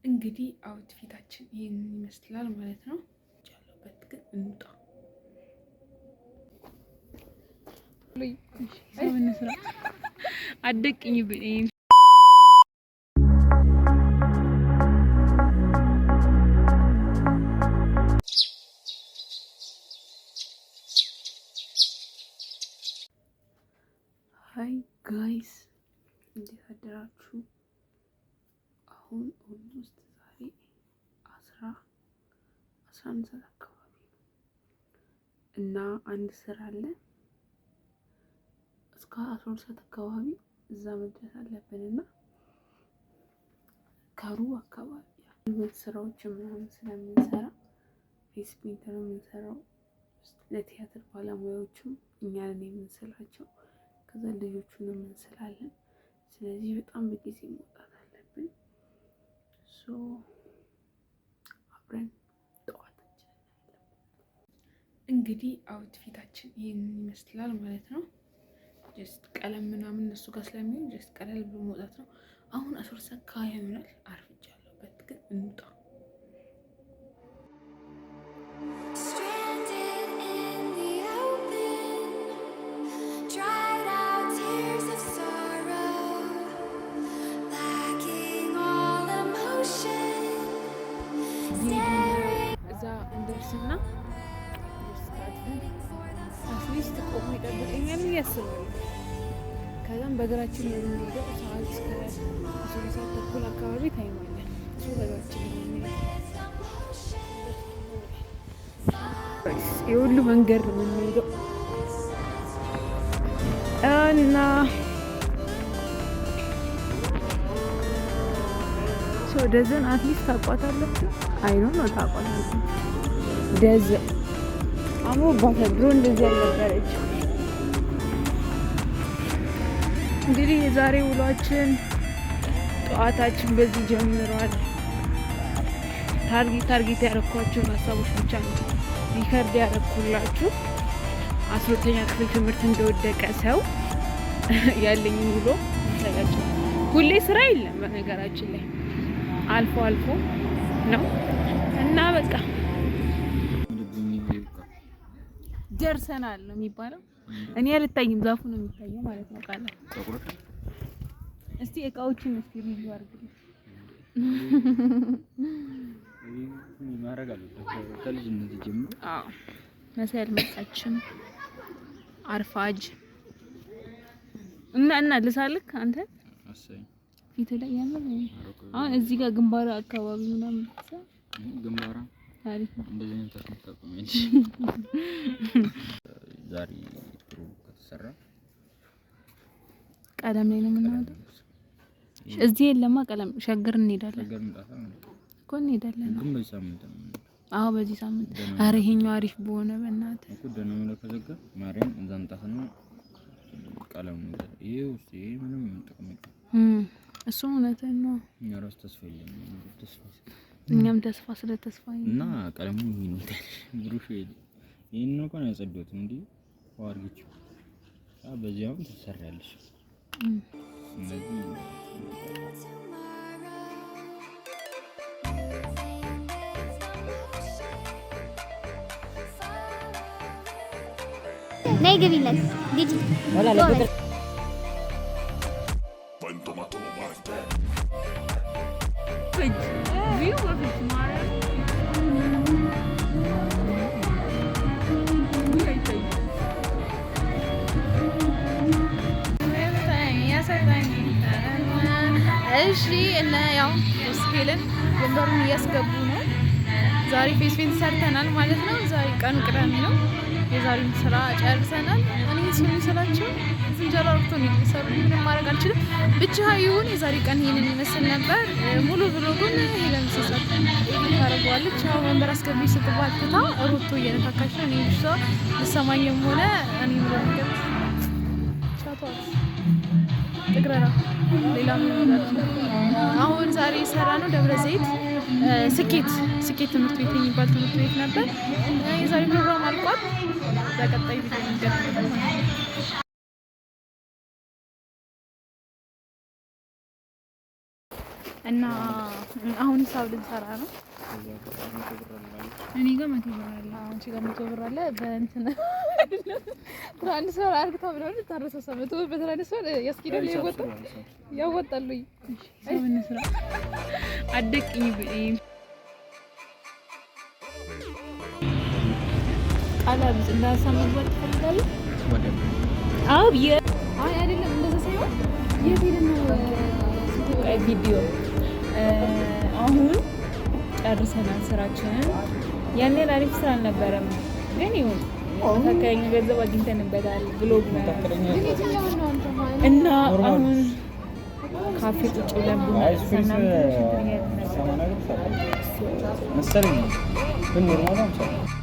እንግዲህ አውትፊታችን ይሄንን ይመስላል ማለት ነው። ቻለበት ግን እንውጣ። አደቅኝ ብኝ ሃይ ጋይስ እንዴት አደራችሁ? አሁን ኦልሞስት ዛሬ 11 ሰዓት አካባቢ እና አንድ ስራ አለ። እስከ 12 ሰዓት አካባቢ እዛ መድረስ አለብንና ከሩብ አካባቢ ያሉት ስራዎች ምናምን ስለምንሰራ ፌስ ፔንተር የምንሰራው ለቲያትር ባለሙያዎችም እኛን የምንስላቸው ከዛ ልጆቹን እንስላለን። ስለዚህ በጣም በጊዜ መውጣት አለብን። አብረን ጠዋታችን እንግዲህ አውትፊታችን ይሄንን ይመስላል ማለት ነው። ጀስት ቀለም ምናምን እነሱ ጋር ስለሚሆን ጀስት ቀለል ብሎ መውጣት ነው። አሁን 10 ሰዓት ይሆናል። አርፍጃለሁ። ግን እንውጣ። እንደርስና አትሊስት ቆሞ ይጠብቀኛል እያስባለሁ። ከዛም በእግራችን የምንሄደው ሰዓት እስከ 10 ሰዓት ተኩል አካባቢ ታይማለን። እሱ በእግራችን የሁሉ መንገድ ነው የምንሄደው እና ደዘን አትሊስት ታቋታላችሁ። አይኖ ነው ታቋታላችሁ። ደዘን አሞባታ ድሮ እንደዚህ አልነበረች። እንግዲህ የዛሬ ውሏችን ጠዋታችን በዚህ ጀምሯል። ታርጌት ያረኳቸው ሀሳቦች ብቻ ነው ሪከርድ ያረኩላችሁ። 12ኛ ክፍል ትምህርት እንደወደቀ ሰው ያለኝን ውሎ ማሳያችሁ። ሁሌ ስራ የለም በነገራችን ላይ አልፎ አልፎ ነው እና በቃ ደርሰናል ነው የሚባለው። እኔ አልታይም፣ ዛፉ ነው የሚታየው ማለት ነው። ቃል እስቲ እቃዎችን እስቲ ሪቪው አድርጉ። መሰል መጣችን አርፋጅ እና ልሳልክ አንተ ፊት ላይ ያለው አሁን እዚህ ጋር ግንባራ አካባቢ ምናምን ግንባራ ታሪክ እንደዚህ ነው ተከታተቁኝ እንጂ ዛሬ ጥሩ ከተሰራ ቀለም ላይ ነው የምናወጣው። እዚህ የለማ ቀለም ሸገር እንሄዳለን እኮ እንሄዳለን። ግን በዚህ ሳምንት አዎ በዚህ ሳምንት ኧረ ይሄኛው አሪፍ በሆነ በእናትህ እኮ ደህና ነው ከዘጋ ማርያም እንዛምጣትና ቀለም ነው ይሄው ምንም ጥቅም የለም። እሱ እውነትን ነው። ራስ ተስፋ የለም። እኛም ተስፋ ስለ ተስፋ እና ቀለሙ ነው ብሩሽ ይሄን ነው ቆን ያጸዶት እንዴ ዋርግቹ በዚያው ተሰራለሽ። ስለዚህ ነይ ግቢለት ግጂ ወላ ለበቀ እሺ እና ያው ስኬልን ወንበሩን እያስገቡ ነው። ዛሬ ፌስ ፔንት ሰርተናል ማለት ነው። ዛሬ ቀኑ ቅዳሜ ነው። የዛሬውን ስራ ጨርሰናል። እኔ ሲሆን ስላችሁ ዝንጀሮ አርፍቶ ነው የሚሰሩ። ምንም ማድረግ አልችልም። ብቻ ይሁን የዛሬ ቀን ይሄንን ይመስል ነበር። ሙሉ ብሎጉን ሄለን ሲሰጥ ታረጋለች። ያው ወንበር አስገቢ ስትባል ትታ ሩቶ እየነካካች ነው። እኔ ብቻ ልሰማኝም ሆነ እኔ ምንም ነገር ቻቷል ትግረራ ሌላ ምን አሁን ዛሬ ሰራ ነው ደብረ ዘይት ስኬት ትምህርት ቤት የሚባል ትምህርት ቤት ነበር። የዛሬ ፕሮግራም አልቋል። በቀጣይ ቪዲዮ እንገናኛለን። እና አሁን ሂሳብ ልንሰራ ነው። እኔ ጋር 100 ብር አለ። አንቺ ጋር 100 ብር አለ። በእንትን ትራንስፈር አድርግታ ብለው ታረሰሰ 100 ብር በትራንስፈር ያስኪደል ያወጣሉ። ሂሳብ እንስራ። አደቅኝ ብኝ ቃላብ እንዳሳመግባት ትፈልጋለህ? አብ አይ አይደለም እንደዛ ሳይሆን የት ሄደን ነው ቪዲዮ አሁን ጨርሰናል ስራችንን። ያንን አሪፍ ስራ አልነበረም ግን ይሁን መካከለኛ ገንዘብ አግኝተንበታል። ብሎግ ነው እና አሁን ካፌ ቁጭ ብለን ቡና መሰለኝ ግን ኖርማል ነው።